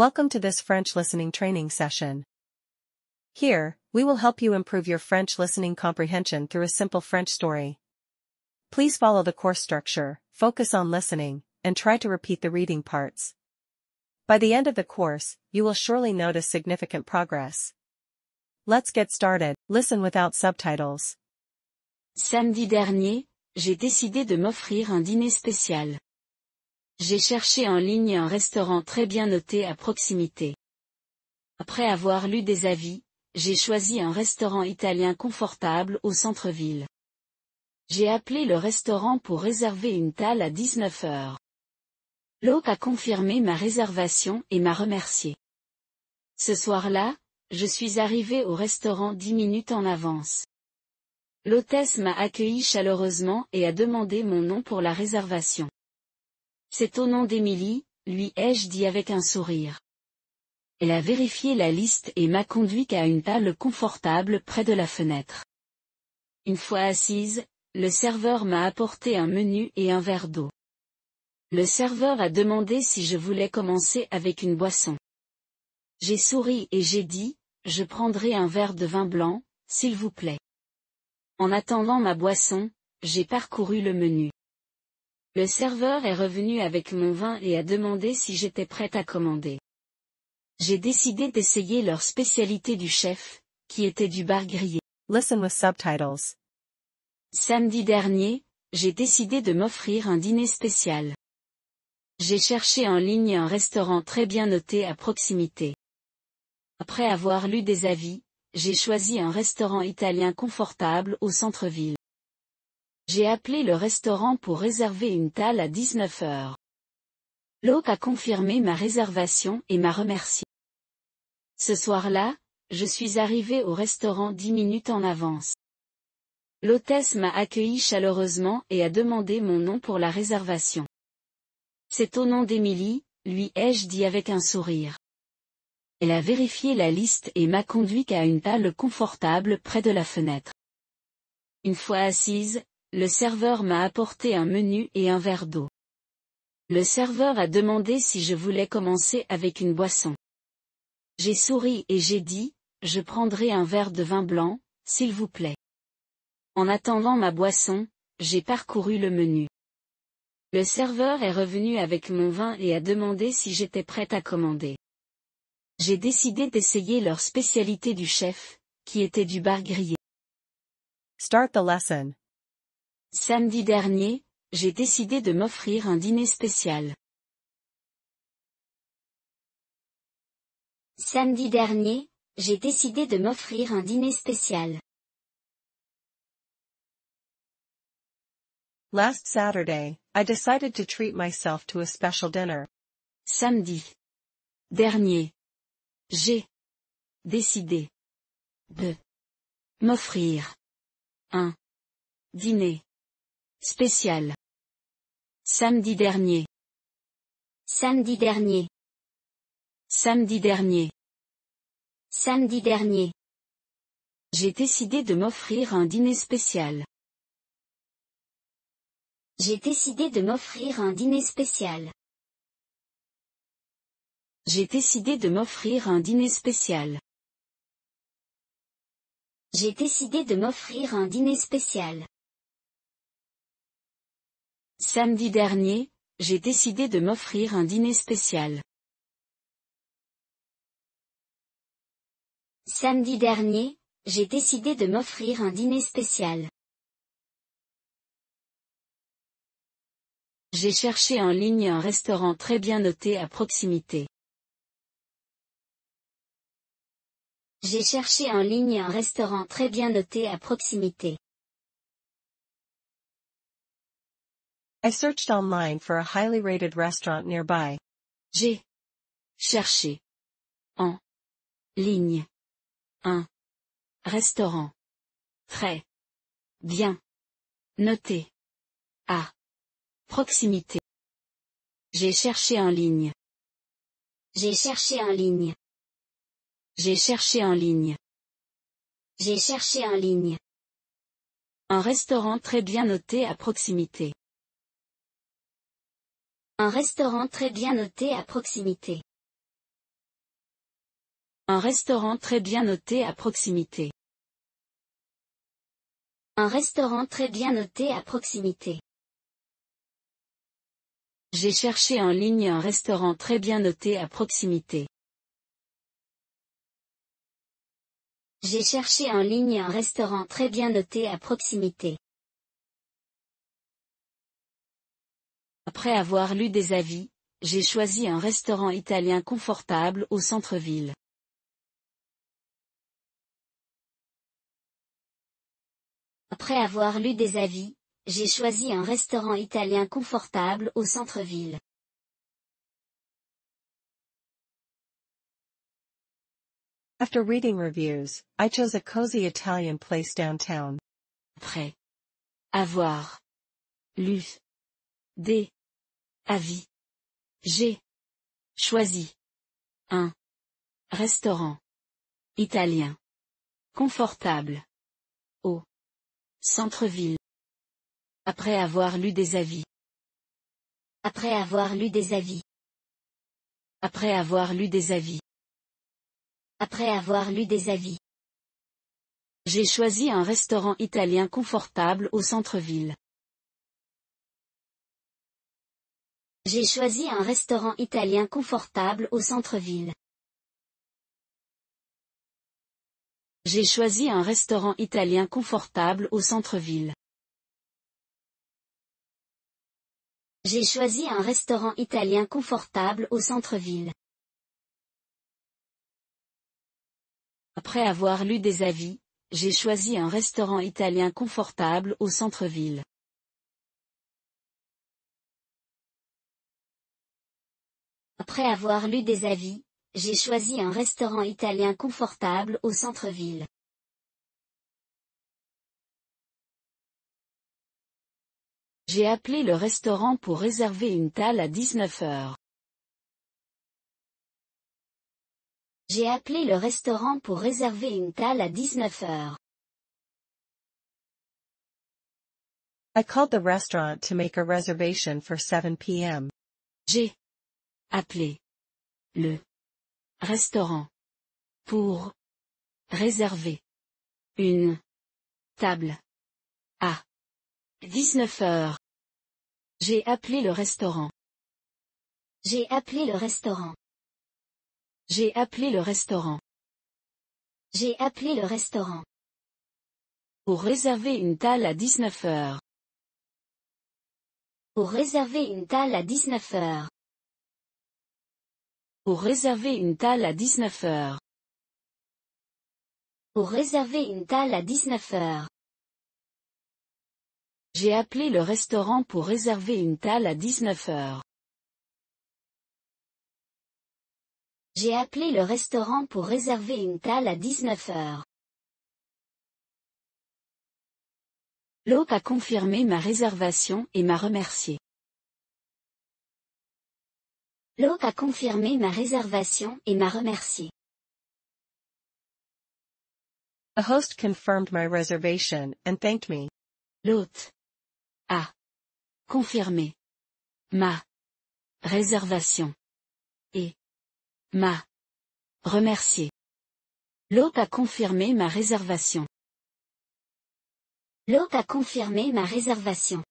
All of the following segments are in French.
Welcome to this French listening training session. Here, we will help you improve your French listening comprehension through a simple French story. Please follow the course structure, focus on listening, and try to repeat the reading parts. By the end of the course, you will surely notice significant progress. Let's get started. Listen without subtitles. Samedi dernier, j'ai décidé de m'offrir un dîner spécial. J'ai cherché en ligne un restaurant très bien noté à proximité. Après avoir lu des avis, j'ai choisi un restaurant italien confortable au centre-ville. J'ai appelé le restaurant pour réserver une table à 19 heures. L'hôte a confirmé ma réservation et m'a remercié. Ce soir-là, je suis arrivé au restaurant 10 minutes en avance. L'hôtesse m'a accueilli chaleureusement et a demandé mon nom pour la réservation. C'est au nom d'Émilie, lui ai-je dit avec un sourire. Elle a vérifié la liste et m'a conduit à une table confortable près de la fenêtre. Une fois assise, le serveur m'a apporté un menu et un verre d'eau. Le serveur a demandé si je voulais commencer avec une boisson. J'ai souri et j'ai dit, je prendrai un verre de vin blanc, s'il vous plaît. En attendant ma boisson, j'ai parcouru le menu. Le serveur est revenu avec mon vin et a demandé si j'étais prête à commander. J'ai décidé d'essayer leur spécialité du chef, qui était du bar grillé. Listen with subtitles. Samedi dernier, j'ai décidé de m'offrir un dîner spécial. J'ai cherché en ligne un restaurant très bien noté à proximité. Après avoir lu des avis, j'ai choisi un restaurant italien confortable au centre-ville. J'ai appelé le restaurant pour réserver une table à 19 heures. L'hôte a confirmé ma réservation et m'a remercié. Ce soir-là, je suis arrivé au restaurant 10 minutes en avance. L'hôtesse m'a accueilli chaleureusement et a demandé mon nom pour la réservation. C'est au nom d'Émilie, lui ai-je dit avec un sourire. Elle a vérifié la liste et m'a conduit à une table confortable près de la fenêtre. Une fois assise, le serveur m'a apporté un menu et un verre d'eau. Le serveur a demandé si je voulais commencer avec une boisson. J'ai souri et j'ai dit, je prendrai un verre de vin blanc, s'il vous plaît. En attendant ma boisson, j'ai parcouru le menu. Le serveur est revenu avec mon vin et a demandé si j'étais prête à commander. J'ai décidé d'essayer leur spécialité du chef, qui était du bar grillé. Start the lesson. Samedi dernier, j'ai décidé de m'offrir un dîner spécial. Samedi dernier, j'ai décidé de m'offrir un dîner spécial. Last Saturday, I decided to treat myself to a special dinner. Samedi dernier, j'ai décidé de m'offrir un dîner spécial. Samedi dernier. Samedi dernier. Samedi dernier. Samedi dernier. J'ai décidé de m'offrir un dîner spécial. J'ai décidé de m'offrir un dîner spécial. J'ai décidé de m'offrir un dîner spécial. J'ai décidé de m'offrir un dîner spécial. Samedi dernier, j'ai décidé de m'offrir un dîner spécial. Samedi dernier, j'ai décidé de m'offrir un dîner spécial. J'ai cherché en ligne un restaurant très bien noté à proximité. J'ai cherché en ligne un restaurant très bien noté à proximité. I searched online for a highly rated restaurant nearby. J'ai cherché en ligne un restaurant très bien noté à proximité. J'ai cherché en ligne. J'ai cherché en ligne. J'ai cherché en ligne. J'ai cherché en ligne. Un restaurant très bien noté à proximité. Un restaurant très bien noté à proximité. Un restaurant très bien noté à proximité. Un restaurant très bien noté à proximité. J'ai cherché en ligne un restaurant très bien noté à proximité. J'ai cherché en ligne un restaurant très bien noté à proximité. Après avoir lu des avis, j'ai choisi un restaurant italien confortable au centre-ville. Après avoir lu des avis, j'ai choisi un restaurant italien confortable au centre-ville. After reading reviews, I chose a cozy Italian place downtown. Après avoir lu des avis, j'ai choisi un restaurant italien confortable au centre-ville. Après avoir lu des avis. Après avoir lu des avis. Après avoir lu des avis. Après avoir lu des avis. J'ai choisi un restaurant italien confortable au centre-ville. J'ai choisi un restaurant italien confortable au centre-ville. J'ai choisi un restaurant italien confortable au centre-ville. J'ai choisi un restaurant italien confortable au centre-ville. Après avoir lu des avis, j'ai choisi un restaurant italien confortable au centre-ville. Après avoir lu des avis, j'ai choisi un restaurant italien confortable au centre-ville. J'ai appelé le restaurant pour réserver une table à 19 heures. J'ai appelé le restaurant pour réserver une table à 19 heures. I called the restaurant to make a reservation for 7 p.m. J'ai appelé le restaurant pour réserver une table à 19 heures. J'ai appelé le restaurant. J'ai appelé le restaurant. J'ai appelé le restaurant. J'ai appelé le restaurant. Pour réserver une table à 19 heures. Pour réserver une table à 19 heures. Pour réserver une table à 19 heures. Pour réserver une table à 19 heures. J'ai appelé le restaurant pour réserver une table à 19 heures. J'ai appelé le restaurant pour réserver une table à 19 heures. L'hôte a confirmé ma réservation et m'a remercié. L'hôte a confirmé ma réservation et m'a remercié. The host confirmed my reservation and thanked me. L'hôte a confirmé ma réservation et m'a remercié. L'hôte a confirmé ma réservation. L'hôte a confirmé ma réservation.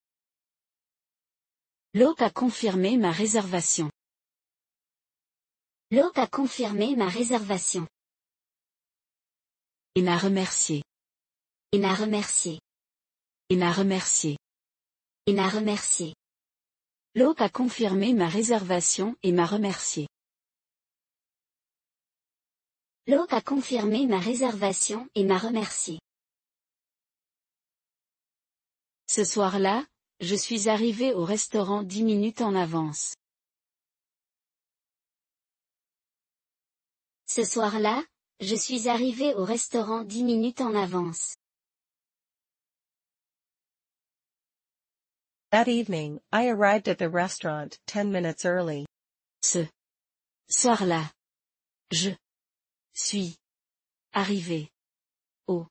L'hôte a confirmé ma réservation. L'hôte a confirmé ma réservation. Et m'a remercié. Et m'a remercié. Et m'a remercié. Et m'a remercié. L'hôte a confirmé ma réservation et m'a remercié. L'hôte a confirmé ma réservation et m'a remercié. Ce soir-là, je suis arrivé au restaurant 10 minutes en avance. Ce soir-là, je suis arrivé au restaurant 10 minutes en avance. That evening, I arrived at the restaurant 10 minutes early. Ce soir-là, je suis arrivé au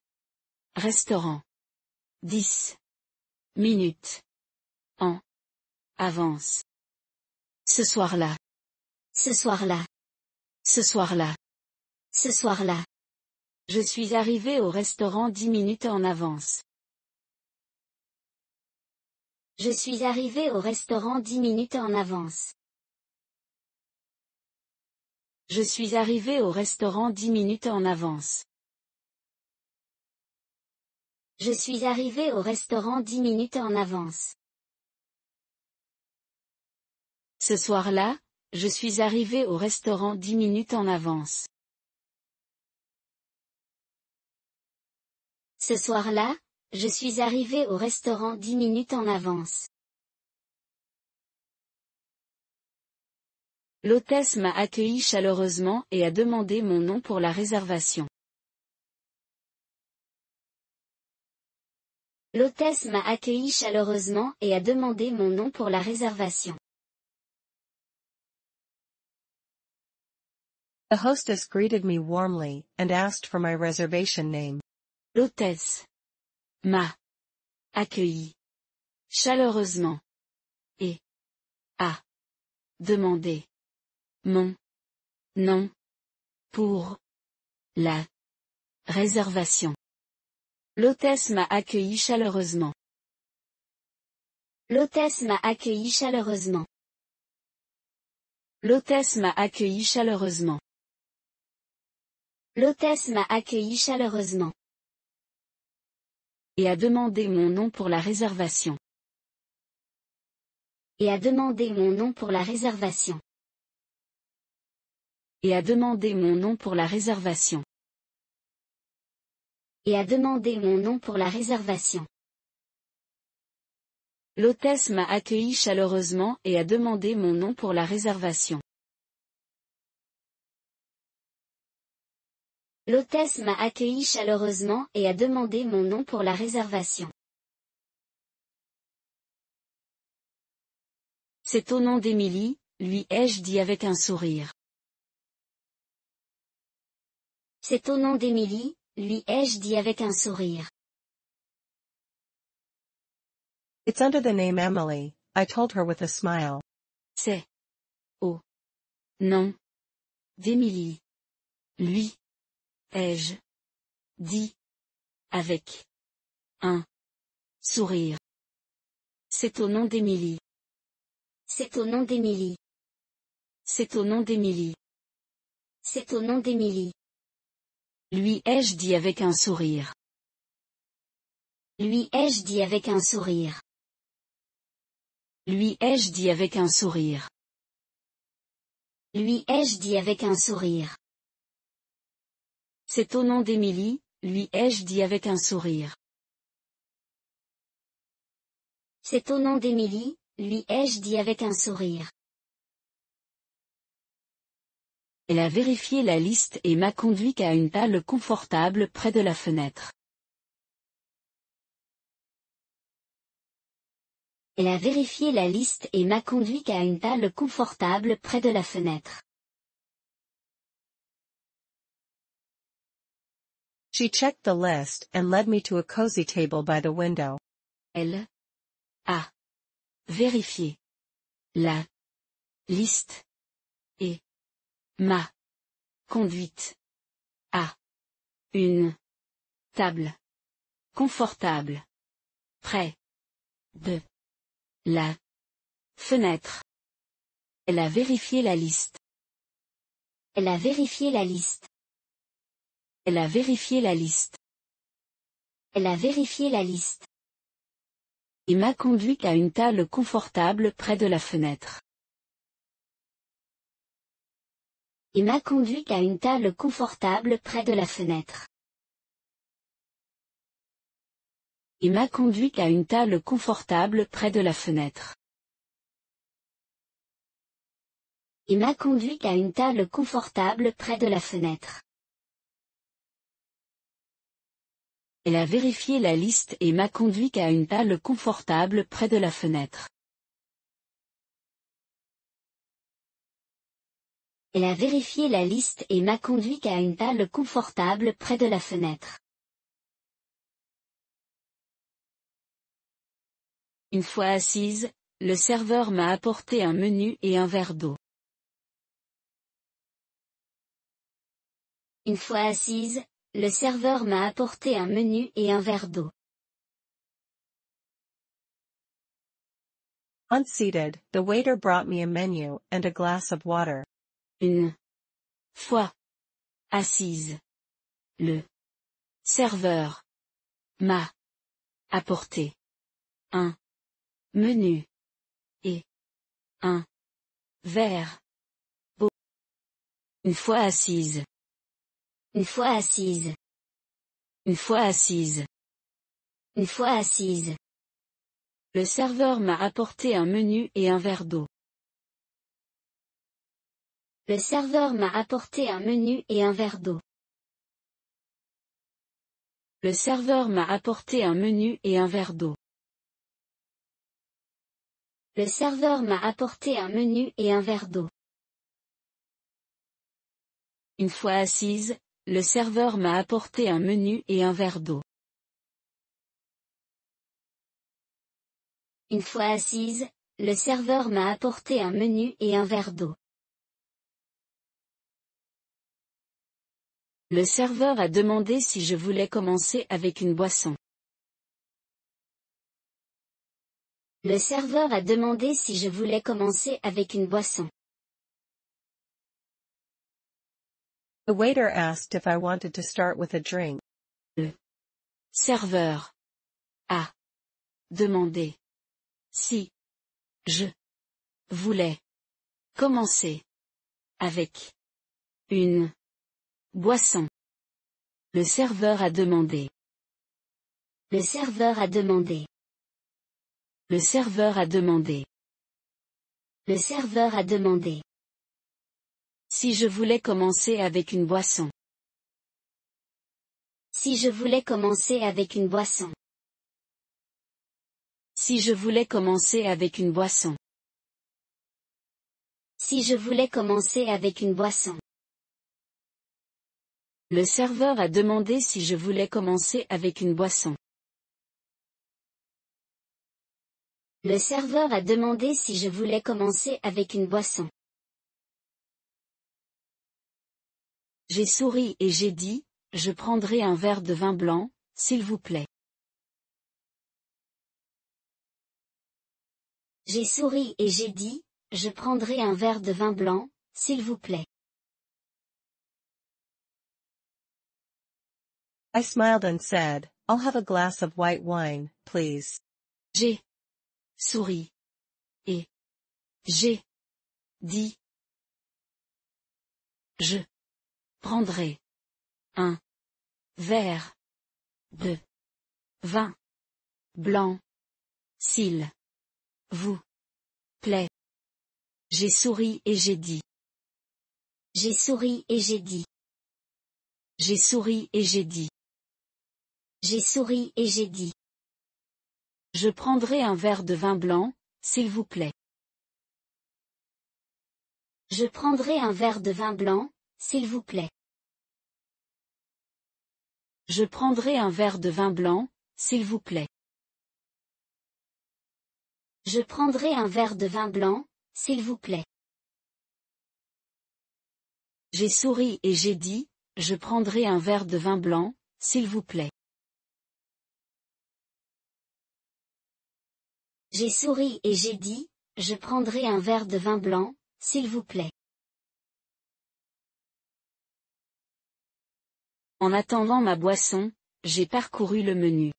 restaurant 10 minutes en avance. Ce soir-là. Ce soir-là. Ce soir-là. Ce soir-là. Je suis arrivé au restaurant 10 minutes en avance. Je suis arrivé au restaurant 10 minutes en avance. Je suis arrivé au restaurant 10 minutes en avance. Je suis arrivé au restaurant 10 minutes en avance. Ce soir-là, je suis arrivé au restaurant 10 minutes en avance. Ce soir-là, je suis arrivé au restaurant 10 minutes en avance. L'hôtesse m'a accueilli chaleureusement et a demandé mon nom pour la réservation. L'hôtesse m'a accueilli chaleureusement et a demandé mon nom pour la réservation. The hostess greeted me warmly and asked for my reservation name. L'hôtesse m'a accueilli chaleureusement et a demandé mon nom pour la réservation. L'hôtesse m'a accueilli chaleureusement. L'hôtesse m'a accueilli chaleureusement. L'hôtesse m'a accueilli chaleureusement. L'hôtesse m'a accueilli chaleureusement. Et a demandé mon nom pour la réservation. Et a demandé mon nom pour la réservation. Et a demandé mon nom pour la réservation. Et a demandé mon nom pour la réservation. L'hôtesse m'a accueilli chaleureusement et a demandé mon nom pour la réservation. L'hôtesse m'a accueilli chaleureusement et a demandé mon nom pour la réservation. C'est au nom d'Émilie, lui ai-je dit avec un sourire. C'est au nom d'Émilie, lui ai-je dit avec un sourire. It's under the name Emily, I told her with a smile. C'est au nom d'Émilie, lui ai-je dit avec un sourire. C'est au nom d'Émilie. C'est au nom d'Émilie. C'est au nom d'Émilie. C'est au nom d'Émilie. Lui ai-je dit avec un sourire. Lui ai-je dit avec un sourire. Lui ai-je dit avec un sourire. Lui ai-je dit avec un sourire. C'est au nom d'Émilie, lui ai-je dit avec un sourire. C'est au nom d'Émilie, lui ai-je dit avec un sourire. Elle a vérifié la liste et m'a conduit à une table confortable près de la fenêtre. Elle a vérifié la liste et m'a conduit à une table confortable près de la fenêtre. She checked the list and led me to a cozy table by the window. Elle a vérifié la liste et m'a conduite à une table confortable près de la fenêtre. Elle a vérifié la liste. Elle a vérifié la liste. Elle a vérifié la liste. Elle a vérifié la liste. Et m'a conduit à une table confortable près de la fenêtre. Et m'a conduit à une table confortable près de la fenêtre. Et m'a conduit à une table confortable près de la fenêtre. Et m'a conduit à une table confortable près de la fenêtre. Elle a vérifié la liste et m'a conduit à une table confortable près de la fenêtre. Elle a vérifié la liste et m'a conduit à une table confortable près de la fenêtre. Une fois assise, le serveur m'a apporté un menu et un verre d'eau. Une fois assise, le serveur m'a apporté un menu et un verre d'eau. Once seated, the waiter brought me a menu and a glass of water. Une fois assise, le serveur m'a apporté un menu et un verre d'eau. Une fois assise. Une fois assise. Une fois assise. Une fois assise. Le serveur m'a apporté un menu et un verre d'eau. Le serveur m'a apporté un menu et un verre d'eau. Le serveur m'a apporté un menu et un verre d'eau. Le serveur m'a apporté un menu et un verre d'eau. Une fois assise, le serveur m'a apporté un menu et un verre d'eau. Une fois assise, le serveur m'a apporté un menu et un verre d'eau. Le serveur a demandé si je voulais commencer avec une boisson. Le serveur a demandé si je voulais commencer avec une boisson. The waiter asked if I wanted to start with a drink. Le serveur a demandé si je voulais commencer avec une boisson. Le serveur a demandé. Le serveur a demandé. Le serveur a demandé. Le serveur a demandé. Si je voulais commencer avec une boisson. Si je voulais commencer avec une boisson. Si je voulais commencer avec une boisson. Si je voulais commencer avec une boisson. Le serveur a demandé si je voulais commencer avec une boisson. Le serveur a demandé si je voulais commencer avec une boisson. J'ai souri et j'ai dit, je prendrai un verre de vin blanc, s'il vous plaît. J'ai souri et j'ai dit, je prendrai un verre de vin blanc, s'il vous plaît. I smiled and said, I'll have a glass of white wine, please. J'ai souri et j'ai dit, je prendrai un verre de vin blanc, s'il vous plaît. J'ai souri et j'ai dit. J'ai souri et j'ai dit. J'ai souri et j'ai dit. J'ai souri et j'ai dit. Je prendrai un verre de vin blanc, s'il vous plaît. Je prendrai un verre de vin blanc, s'il vous plaît. Je prendrai un verre de vin blanc, s'il vous plaît. Je prendrai un verre de vin blanc, s'il vous plaît. J'ai souri et j'ai dit, je prendrai un verre de vin blanc, s'il vous plaît. J'ai souri et j'ai dit, je prendrai un verre de vin blanc, s'il vous plaît. En attendant ma boisson, j'ai parcouru le menu.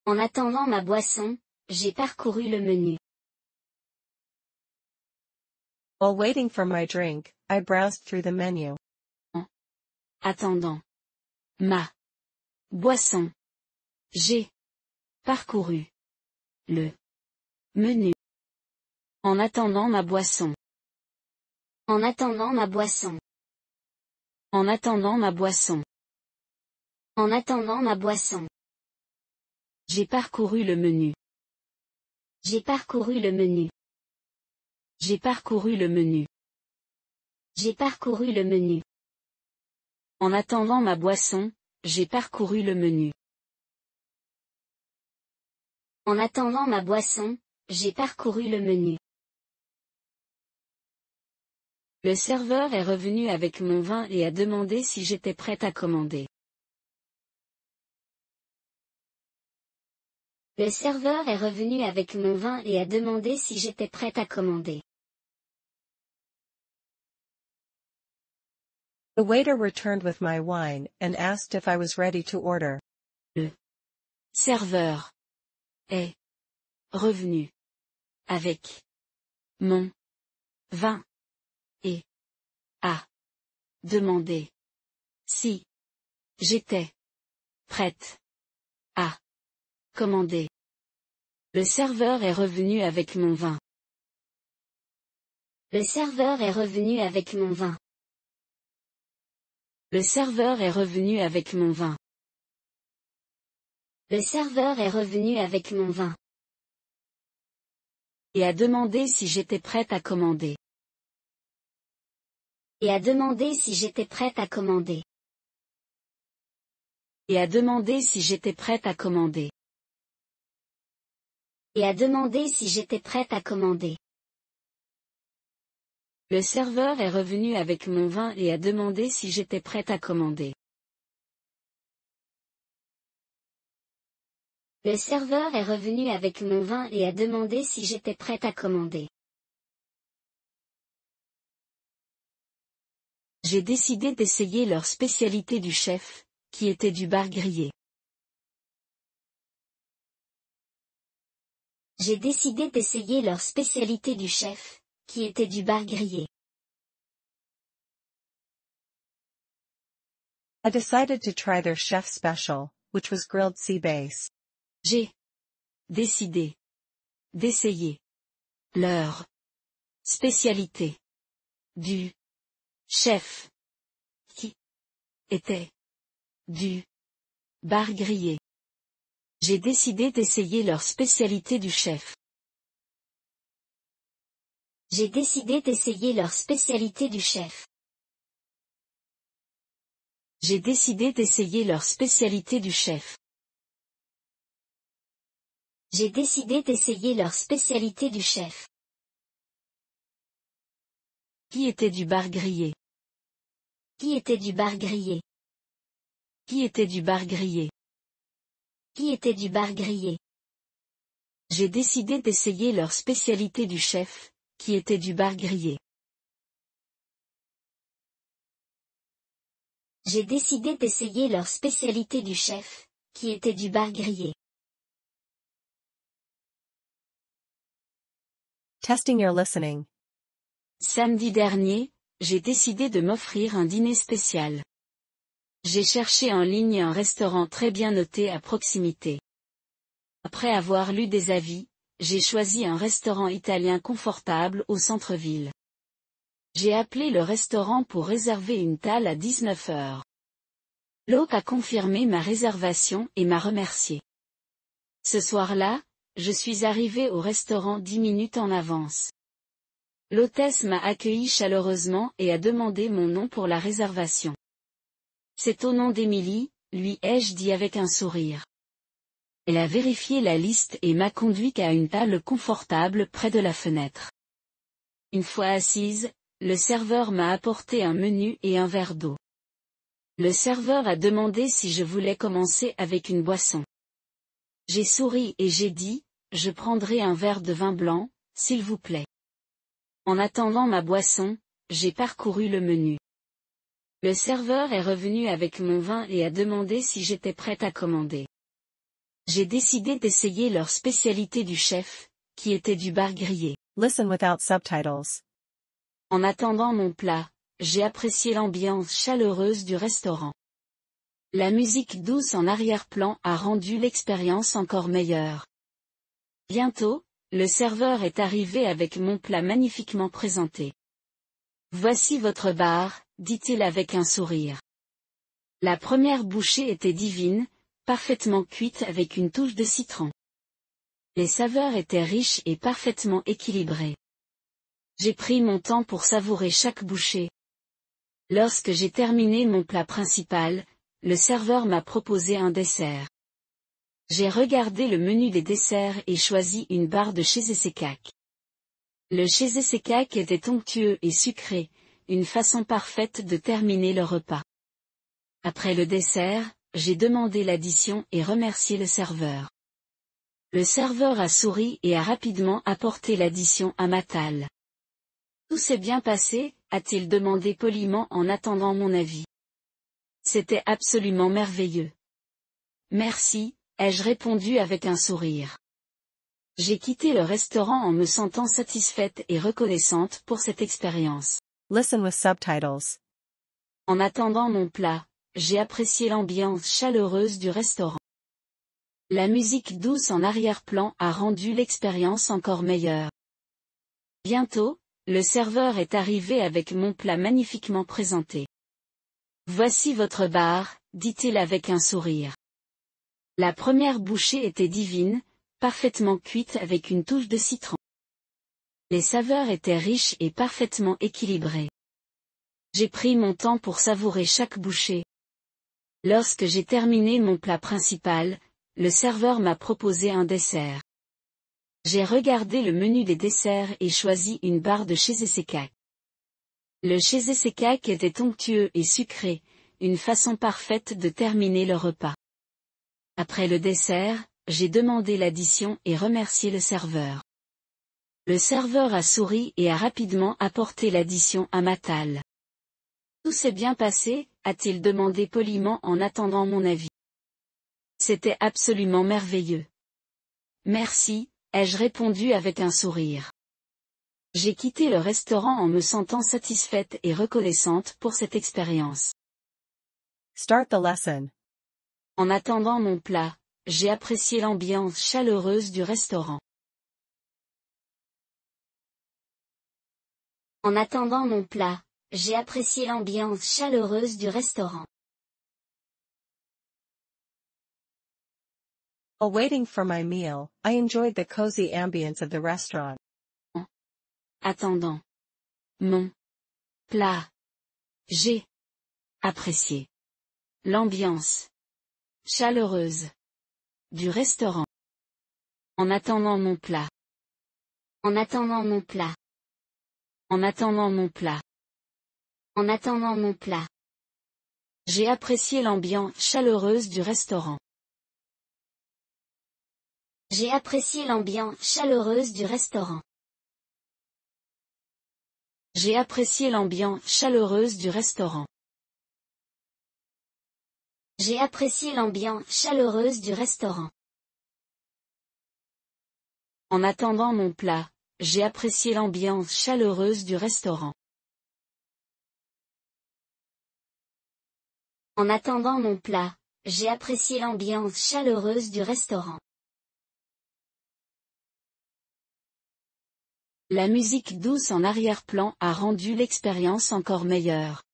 En attendant ma boisson, j'ai parcouru le menu. While waiting for my drink, I browsed through the menu. En attendant ma boisson, j'ai parcouru le menu. En attendant ma boisson. En attendant ma boisson. En attendant ma boisson. En attendant ma boisson. J'ai parcouru le menu. J'ai parcouru le menu. J'ai parcouru le menu. J'ai parcouru le menu. En attendant ma boisson, j'ai parcouru le menu. En attendant ma boisson, j'ai parcouru le menu. Le serveur est revenu avec mon vin et a demandé si j'étais prête à commander. Le serveur est revenu avec mon vin et a demandé si j'étais prête à commander. The waiter returned with my wine and asked if I was ready to order. Le serveur est revenu avec mon vin et a demandé si j'étais prête à commander. Le serveur est revenu avec mon vin. Le serveur est revenu avec mon vin. Le serveur est revenu avec mon vin. Le serveur est revenu avec mon vin. Et a demandé si j'étais prête à commander. Et a demandé si j'étais prête à commander. Et a demandé si j'étais prête à commander. Et a demandé si j'étais prête à commander. Le serveur est revenu avec mon vin et a demandé si j'étais prête à commander. Le serveur est revenu avec mon vin et a demandé si j'étais prête à commander. J'ai décidé d'essayer leur spécialité du chef, qui était du bar grillé. J'ai décidé d'essayer leur spécialité du chef, qui était du bar grillé. I decided to try their chef special, which was grilled sea bass. J'ai décidé d'essayer leur spécialité du chef, qui était du bar grillé. J'ai décidé d'essayer leur spécialité du chef. J'ai décidé d'essayer leur spécialité du chef. J'ai décidé d'essayer leur spécialité du chef. J'ai décidé d'essayer leur spécialité du chef. Qui était du bar grillé? Qui était du bar grillé? Qui était du bar grillé? Qui était du bar grillé? J'ai décidé d'essayer leur spécialité du chef, qui était du bar grillé. J'ai décidé d'essayer leur spécialité du chef, qui était du bar grillé. Testing your listening. Samedi dernier, j'ai décidé de m'offrir un dîner spécial. J'ai cherché en ligne un restaurant très bien noté à proximité. Après avoir lu des avis, j'ai choisi un restaurant italien confortable au centre-ville. J'ai appelé le restaurant pour réserver une table à 19 heures. L'hôte a confirmé ma réservation et m'a remercié. Ce soir-là, je suis arrivé au restaurant 10 minutes en avance. L'hôtesse m'a accueilli chaleureusement et a demandé mon nom pour la réservation. C'est au nom d'Émilie, lui ai-je dit avec un sourire. Elle a vérifié la liste et m'a conduit à une table confortable près de la fenêtre. Une fois assise, le serveur m'a apporté un menu et un verre d'eau. Le serveur a demandé si je voulais commencer avec une boisson. J'ai souri et j'ai dit, je prendrai un verre de vin blanc, s'il vous plaît. En attendant ma boisson, j'ai parcouru le menu. Le serveur est revenu avec mon vin et a demandé si j'étais prête à commander. J'ai décidé d'essayer leur spécialité du chef, qui était du bar grillé. Listen without subtitles. En attendant mon plat, j'ai apprécié l'ambiance chaleureuse du restaurant. La musique douce en arrière-plan a rendu l'expérience encore meilleure. Bientôt, le serveur est arrivé avec mon plat magnifiquement présenté. Voici votre bar, dit-il avec un sourire. La première bouchée était divine, parfaitement cuite avec une touche de citron. Les saveurs étaient riches et parfaitement équilibrées. J'ai pris mon temps pour savourer chaque bouchée. Lorsque j'ai terminé mon plat principal, le serveur m'a proposé un dessert. J'ai regardé le menu des desserts et choisi une barre de cheesecake. Le cheesecake était onctueux et sucré, une façon parfaite de terminer le repas. Après le dessert, j'ai demandé l'addition et remercié le serveur. Le serveur a souri et a rapidement apporté l'addition à ma table. Tout s'est bien passé, a-t-il demandé poliment en attendant mon avis. C'était absolument merveilleux. Merci, ai-je répondu avec un sourire. J'ai quitté le restaurant en me sentant satisfaite et reconnaissante pour cette expérience. Listen with subtitles. En attendant mon plat, j'ai apprécié l'ambiance chaleureuse du restaurant. La musique douce en arrière-plan a rendu l'expérience encore meilleure. Bientôt, le serveur est arrivé avec mon plat magnifiquement présenté. Voici votre bar, dit-il avec un sourire. La première bouchée était divine, parfaitement cuite avec une touche de citron. Les saveurs étaient riches et parfaitement équilibrées. J'ai pris mon temps pour savourer chaque bouchée. Lorsque j'ai terminé mon plat principal, le serveur m'a proposé un dessert. J'ai regardé le menu des desserts et choisi une barre de cheesecake. Le cheesecake était onctueux et sucré, une façon parfaite de terminer le repas. Après le dessert, j'ai demandé l'addition et remercié le serveur. Le serveur a souri et a rapidement apporté l'addition à ma table. Tout s'est bien passé, a-t-il demandé poliment en attendant mon avis. C'était absolument merveilleux. Merci, ai-je répondu avec un sourire. J'ai quitté le restaurant en me sentant satisfaite et reconnaissante pour cette expérience. Start the lesson. En attendant mon plat, j'ai apprécié l'ambiance chaleureuse du restaurant. En attendant mon plat, j'ai apprécié l'ambiance chaleureuse du restaurant. While waiting for my meal, I enjoyed the cozy ambience of the restaurant. Attendant mon plat, j'ai apprécié l'ambiance chaleureuse du restaurant. En attendant mon plat. En attendant mon plat. En attendant mon plat. En attendant mon plat. J'ai apprécié l'ambiance chaleureuse du restaurant. J'ai apprécié l'ambiance chaleureuse du restaurant. J'ai apprécié l'ambiance chaleureuse du restaurant. J'ai apprécié l'ambiance chaleureuse du restaurant. En attendant mon plat, j'ai apprécié l'ambiance chaleureuse du restaurant. En attendant mon plat, j'ai apprécié l'ambiance chaleureuse du restaurant. La musique douce en arrière-plan a rendu l'expérience encore meilleure.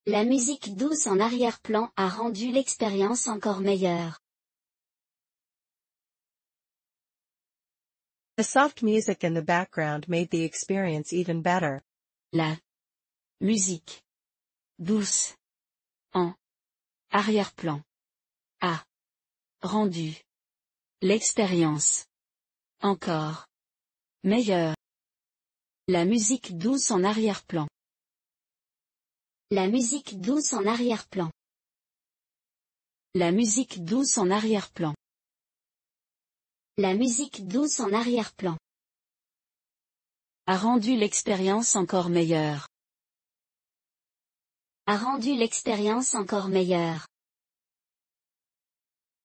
La musique douce en arrière-plan a rendu l'expérience encore meilleure. The soft music in the background made the experience even better. La musique douce en arrière-plan a rendu l'expérience encore meilleure. La musique douce en arrière-plan. La musique douce en arrière-plan. La musique douce en arrière-plan. La musique douce en arrière-plan. A rendu l'expérience encore meilleure. A rendu l'expérience encore meilleure.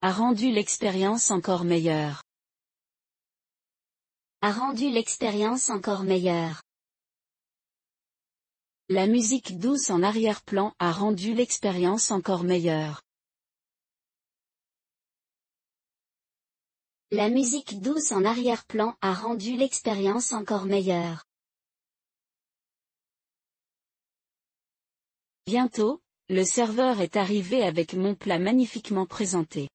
A rendu l'expérience encore meilleure. A rendu l'expérience encore meilleure. La musique douce en arrière-plan a rendu l'expérience encore meilleure. La musique douce en arrière-plan a rendu l'expérience encore meilleure. Bientôt, le serveur est arrivé avec mon plat magnifiquement présenté.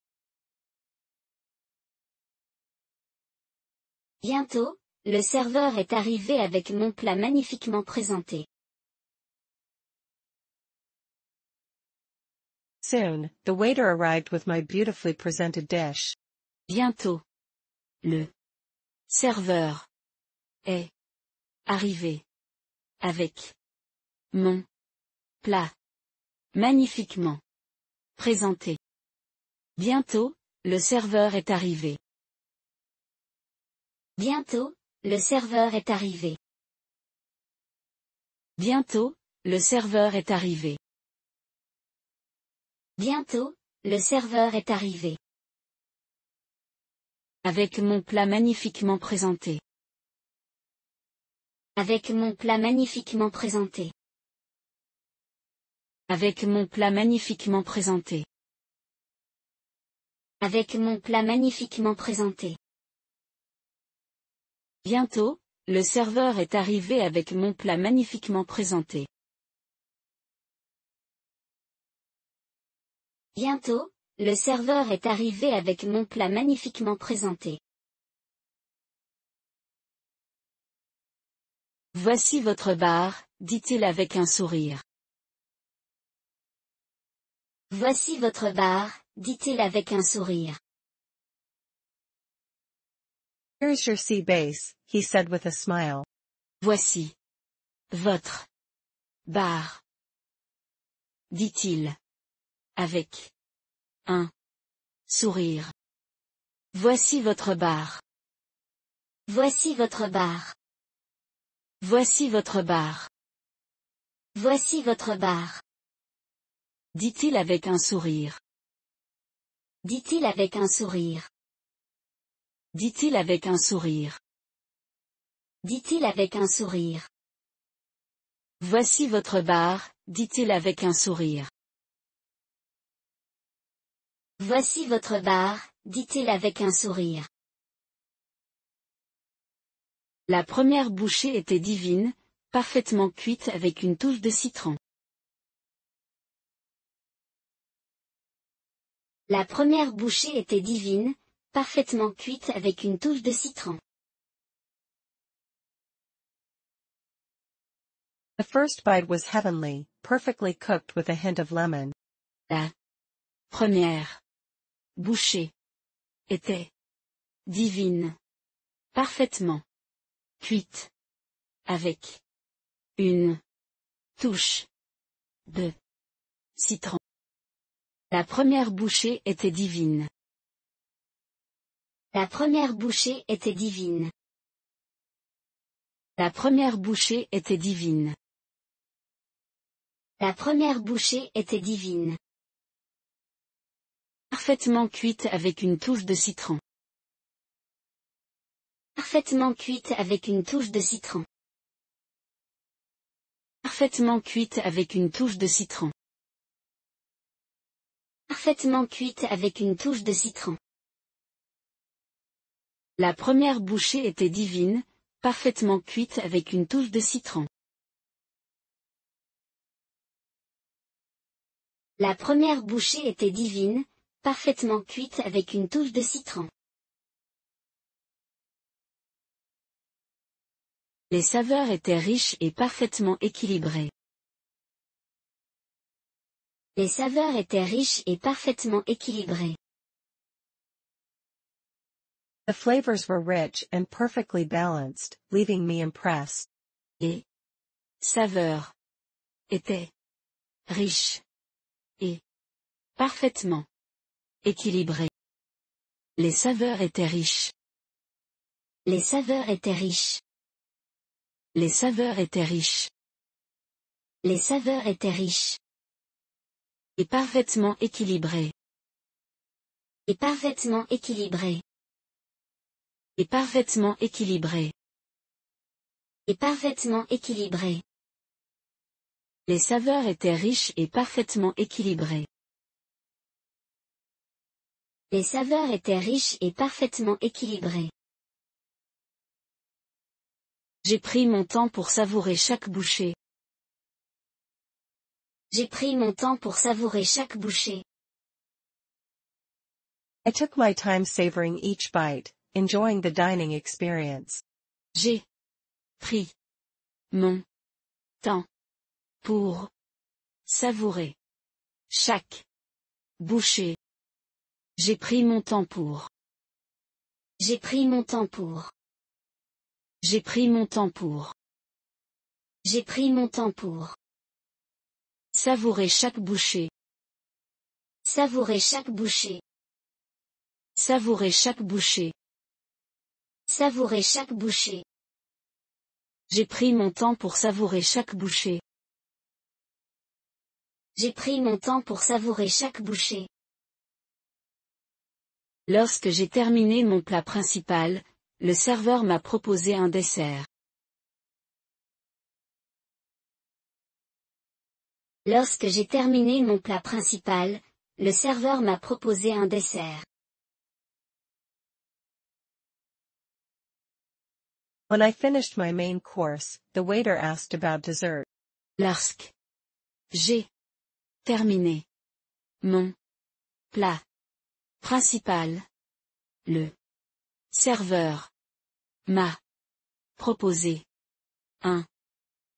Bientôt, le serveur est arrivé avec mon plat magnifiquement présenté. Soon, the waiter arrived with my beautifully presented dish. Bientôt. Le serveur est Arrivé. Avec. Mon. Plat. Magnifiquement. Présenté. Bientôt, le serveur est arrivé. Bientôt, le serveur est arrivé. Bientôt, le serveur est arrivé. Bientôt, le serveur est arrivé. Avec mon plat magnifiquement présenté. Avec mon plat magnifiquement présenté. Avec mon plat magnifiquement présenté. Avec mon plat magnifiquement présenté. Bientôt, le serveur est arrivé avec mon plat magnifiquement présenté. Bientôt, le serveur est arrivé avec mon plat magnifiquement présenté. Voici votre bar, dit-il avec un sourire. Voici votre bar, dit-il avec un sourire. Here's your sea base, he said with a smile. Voici. Votre. Bar. Dit-il. Avec. Un. Sourire. Voici votre bar. Voici votre bar. Voici votre bar. Voici votre bar. Dit-il avec un sourire. Dit-il avec un sourire. Dit-il avec un sourire. Dit-il avec un sourire. Voici votre bar, dit-il avec un sourire. Voici votre bar, dit-il avec un sourire. La première bouchée était divine, parfaitement cuite avec une touche de citron. La première bouchée était divine, parfaitement cuite avec une touche de citron. The first bite was heavenly, perfectly cooked with a hint of lemon. La première bouchée était divine, parfaitement cuite avec une touche de citron. La première bouchée était divine. La première bouchée était divine. La première bouchée était divine. La première bouchée était divine. Parfaitement cuite avec une touche de citron. Parfaitement cuite avec une touche de citron. Parfaitement cuite avec une touche de citron. Parfaitement cuite avec une touche de citron. La première bouchée était divine, parfaitement cuite avec une touche de citron. La première bouchée était divine, parfaitement cuite avec une touche de citron. Les saveurs étaient riches et parfaitement équilibrées. Les saveurs étaient riches et parfaitement équilibrées. The flavors were rich and perfectly balanced, leaving me impressed. Les saveurs étaient riches et parfaitement équilibrées. Les saveurs étaient riches. Les saveurs étaient riches. Les saveurs étaient riches. Les saveurs étaient riches. Et parfaitement équilibrées. Et parfaitement équilibrées. Et parfaitement équilibrées. Et parfaitement équilibrées. Les saveurs étaient riches et parfaitement équilibrées. Les saveurs étaient riches et parfaitement équilibrées. J'ai pris mon temps pour savourer chaque bouchée. J'ai pris mon temps pour savourer chaque bouchée. I took my time savoring each bite, enjoying the dining experience. J'ai pris mon temps pour savourer chaque bouchée. J'ai pris mon temps pour. J'ai pris mon temps pour. J'ai pris mon temps pour. J'ai pris mon temps pour. Savourer chaque bouchée. Savourer chaque bouchée. Savourer chaque bouchée. Savourer chaque bouchée. J'ai pris mon temps pour savourer chaque bouchée. J'ai pris mon temps pour savourer chaque bouchée. Lorsque j'ai terminé mon plat principal, le serveur m'a proposé un dessert. Lorsque j'ai terminé mon plat principal, le serveur m'a proposé un dessert. When I finished my main course, the waiter asked about dessert. Lorsque j'ai terminé mon plat principal, le serveur m'a proposé un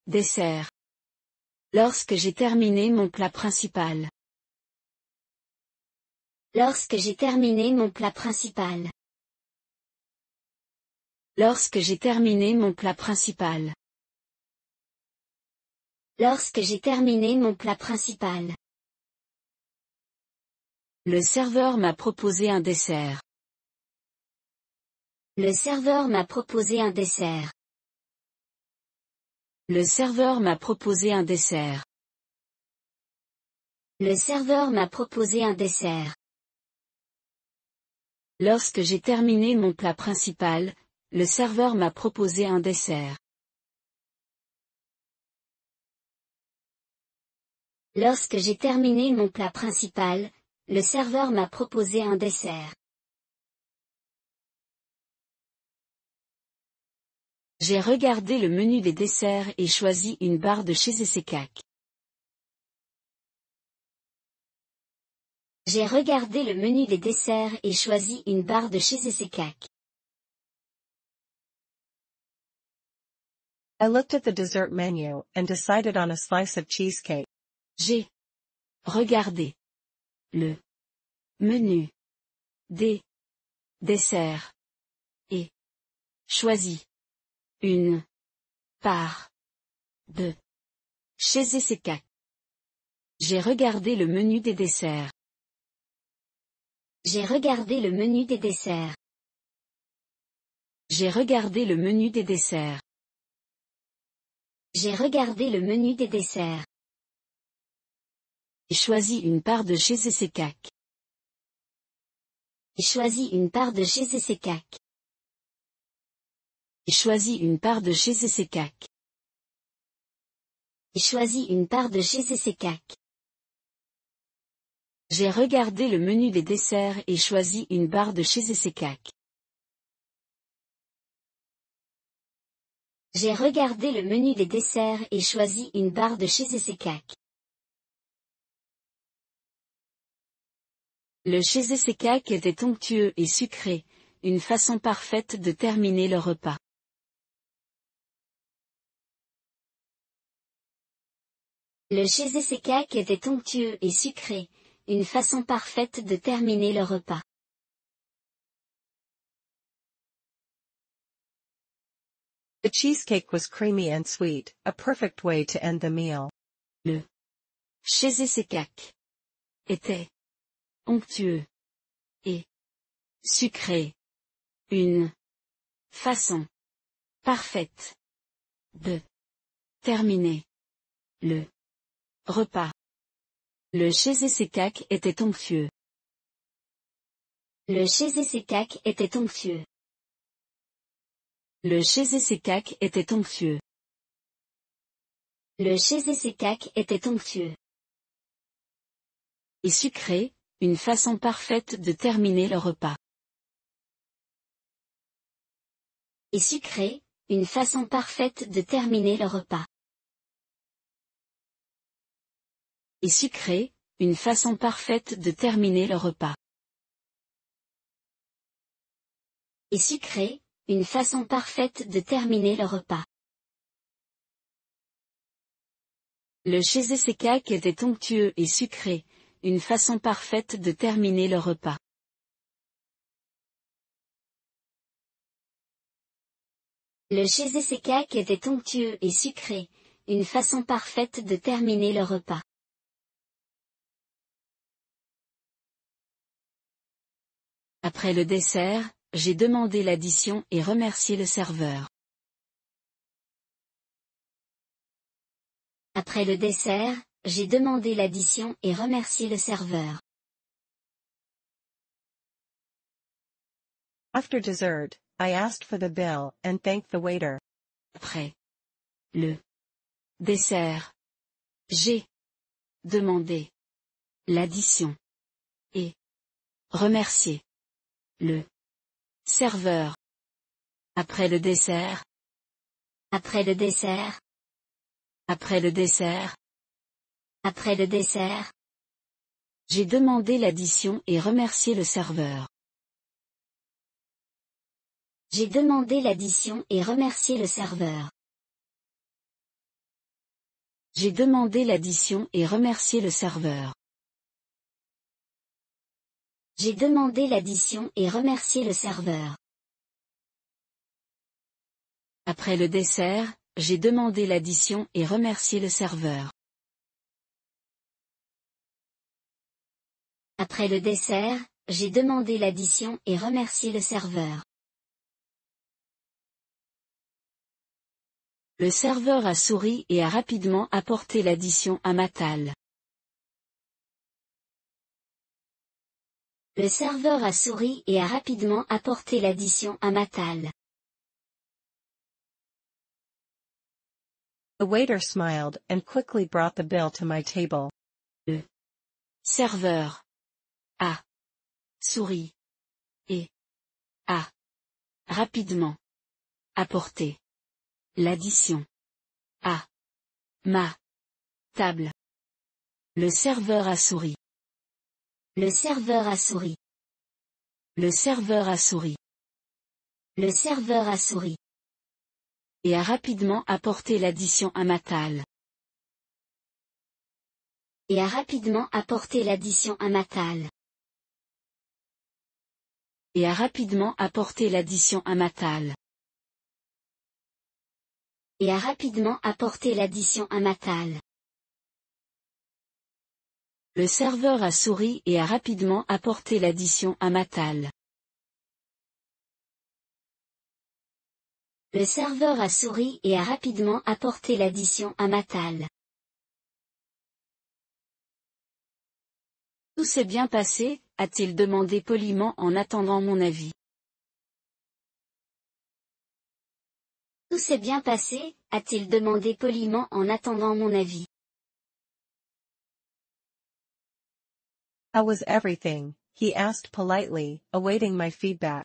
dessert. Lorsque j'ai terminé mon plat principal. Lorsque j'ai terminé mon plat principal. Lorsque j'ai terminé mon plat principal. Lorsque j'ai terminé mon plat principal. Le serveur m'a proposé un dessert. Le serveur m'a proposé un dessert. Le serveur m'a proposé un dessert. Le serveur m'a proposé un dessert. Lorsque j'ai terminé mon plat principal, le serveur m'a proposé un dessert. Lorsque j'ai terminé mon plat principal, le serveur m'a proposé un dessert. J'ai regardé le menu des desserts et choisi une barre de chez Essekak. J'ai regardé le menu des desserts et choisi une barre de chez Essekak. I looked at the dessert menu and decided on a slice of cheesecake. J'ai regardé le menu des desserts et choisi une part de chez Essekak. J'ai regardé le menu des desserts. J'ai regardé le menu des desserts. J'ai regardé le menu des desserts. J'ai regardé le menu des desserts. J'ai choisi une part de chez Essekak. J'ai choisi une part de chez Essekak. J'ai choisi une part de chez Essekak. J'ai choisi une part de chez Essekak. J'ai regardé le menu des desserts et choisi une barre de chez Essekak. J'ai regardé le menu des desserts et choisi une barre de chez Essekak. Le chez Essekak était onctueux et sucré, une façon parfaite de terminer le repas. Le chez Essekak était onctueux et sucré, une façon parfaite de terminer le repas. The cheesecake was creamy and sweet, a perfect way to end the meal. Le chez Essekak était onctueux et sucré, une façon parfaite de terminer le repas. Le chez Essekak était onctueux. Le chez Essekak était onctueux. Le chez Essekak était onctueux. Le chez Essekak était onctueux. Et sucré, une façon parfaite de terminer le repas. Et sucré, une façon parfaite de terminer le repas. Et sucré, une façon parfaite de terminer le repas. Et sucré, une façon parfaite de terminer le repas. Le chez Essekak était onctueux et sucré, une façon parfaite de terminer le repas. Le chez Essekak était onctueux et sucré, une façon parfaite de terminer le repas. Après le dessert, j'ai demandé l'addition et remercié le serveur. Après le dessert, j'ai demandé l'addition et remercié le serveur. After dessert, I asked for the bill and thanked the waiter. Après le dessert, j'ai demandé l'addition et remercié le serveur. Après le dessert. Après le dessert. Après le dessert. Après le dessert. J'ai demandé l'addition et remercié le serveur. J'ai demandé l'addition et remercié le serveur. J'ai demandé l'addition et remercié le serveur. J'ai demandé l'addition et remercié le serveur. Après le dessert, j'ai demandé l'addition et remercié le serveur. Après le dessert, j'ai demandé l'addition et remercié le serveur. Le serveur a souri et a rapidement apporté l'addition à ma table. Le serveur a souri et a rapidement apporté l'addition à ma table. The waiter smiled and quickly brought the bill to my table. Le serveur a souri et a rapidement apporté l'addition à ma table. Le serveur a souri. Le serveur a souri. Le serveur a souri. Le serveur a souri. Et a rapidement apporté l'addition à ma table. Et a rapidement apporté l'addition à ma table. Et a rapidement apporté l'addition à ma table. Et a rapidement apporté l'addition à ma table. Le serveur a souri et a rapidement apporté l'addition à ma table. Le serveur a souri et a rapidement apporté l'addition à ma table. Tout s'est bien passé, a-t-il demandé poliment en attendant mon avis. Tout s'est bien passé, a-t-il demandé poliment en attendant mon avis. How was everything? He asked politely, awaiting my feedback.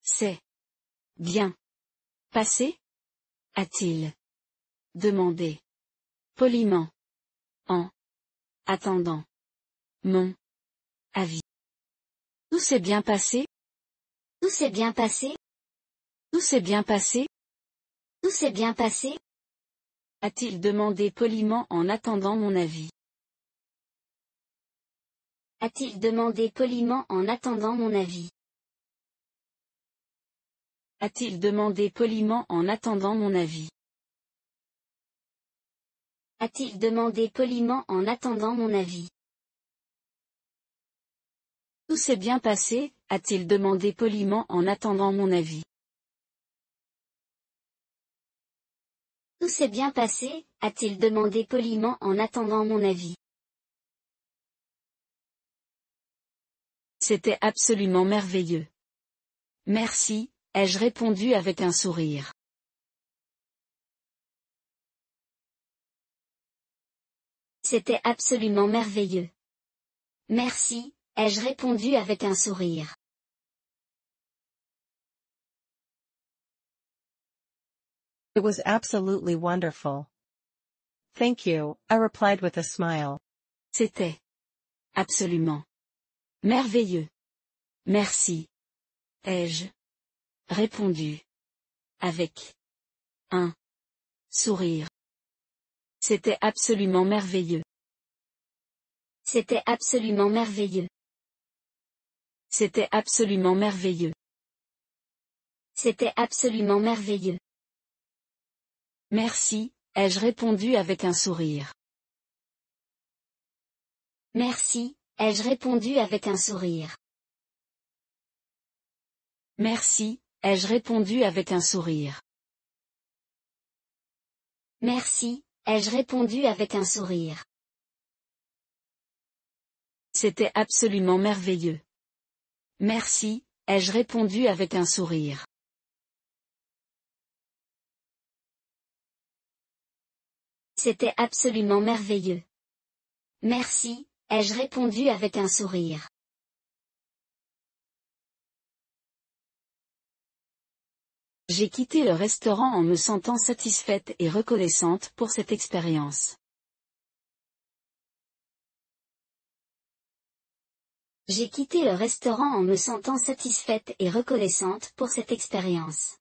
C'est bien passé? A-t-il demandé poliment en attendant mon avis. Tout s'est bien passé? Tout s'est bien passé? Tout s'est bien passé? Tout s'est bien passé? A-t-il demandé poliment en attendant mon avis. A-t-il demandé poliment en attendant mon avis. A-t-il demandé poliment en attendant mon avis. A-t-il demandé poliment en attendant mon avis. Tout s'est bien passé, a-t-il demandé poliment en attendant mon avis. Tout s'est bien passé, a-t-il demandé poliment en attendant mon avis. C'était absolument merveilleux. Merci, ai-je répondu avec un sourire. C'était absolument merveilleux. Merci, ai-je répondu avec un sourire. It was absolutely wonderful. Thank you, I replied with a smile. C'était absolument merveilleux. Merci. Ai-je répondu avec un sourire. C'était absolument merveilleux. C'était absolument merveilleux. C'était absolument merveilleux. C'était absolument merveilleux. Merci, ai-je répondu avec un sourire. Merci, ai-je répondu avec un sourire. Merci, ai-je répondu avec un sourire. Merci, ai-je répondu avec un sourire. C'était absolument merveilleux. Merci, ai-je répondu avec un sourire. C'était absolument merveilleux. Merci, ai-je répondu avec un sourire. J'ai quitté le restaurant en me sentant satisfaite et reconnaissante pour cette expérience. J'ai quitté le restaurant en me sentant satisfaite et reconnaissante pour cette expérience.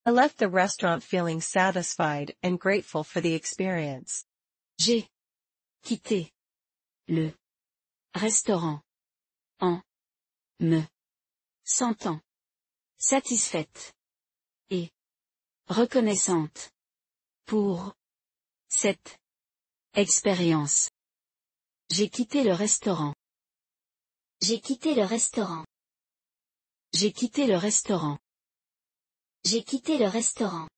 I left the restaurant feeling satisfied and grateful for the experience. J'ai quitté le restaurant en me sentant satisfaite et reconnaissante pour cette expérience. J'ai quitté le restaurant. J'ai quitté le restaurant. J'ai quitté le restaurant. J'ai quitté le restaurant.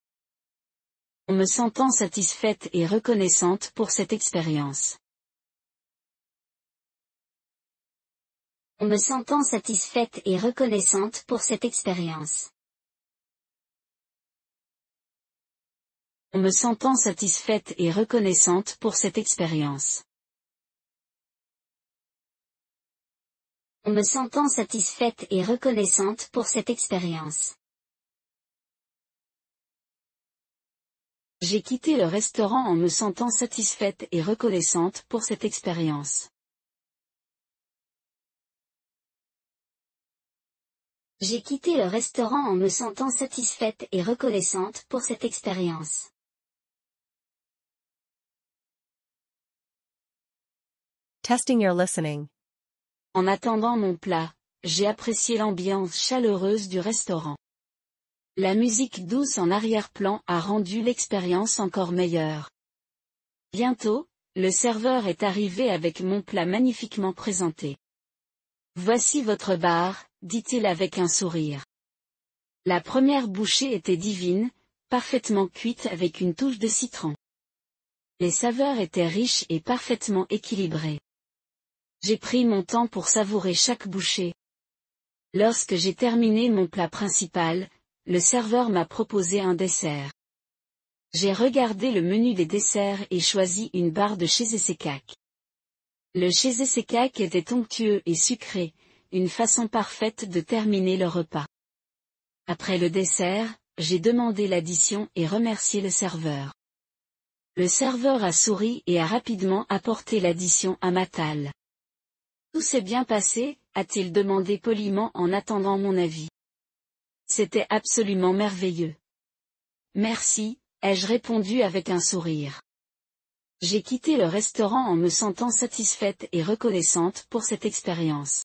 En me sentant satisfaite et reconnaissante pour cette expérience. En me sentant satisfaite et reconnaissante pour cette expérience. En me sentant satisfaite et reconnaissante pour cette expérience. En me sentant satisfaite et reconnaissante pour cette expérience. J'ai quitté le restaurant en me sentant satisfaite et reconnaissante pour cette expérience. J'ai quitté le restaurant en me sentant satisfaite et reconnaissante pour cette expérience. Testing your listening. En attendant mon plat, j'ai apprécié l'ambiance chaleureuse du restaurant. La musique douce en arrière-plan a rendu l'expérience encore meilleure. Bientôt, le serveur est arrivé avec mon plat magnifiquement présenté. Voici votre bar, dit-il avec un sourire. La première bouchée était divine, parfaitement cuite avec une touche de citron. Les saveurs étaient riches et parfaitement équilibrées. J'ai pris mon temps pour savourer chaque bouchée. Lorsque j'ai terminé mon plat principal, le serveur m'a proposé un dessert. J'ai regardé le menu des desserts et choisi une barre de cheesecake. Le cheesecake était onctueux et sucré, une façon parfaite de terminer le repas. Après le dessert, j'ai demandé l'addition et remercié le serveur. Le serveur a souri et a rapidement apporté l'addition à ma table. Tout s'est bien passé, a-t-il demandé poliment en attendant mon avis. C'était absolument merveilleux. Merci, ai-je répondu avec un sourire. J'ai quitté le restaurant en me sentant satisfaite et reconnaissante pour cette expérience.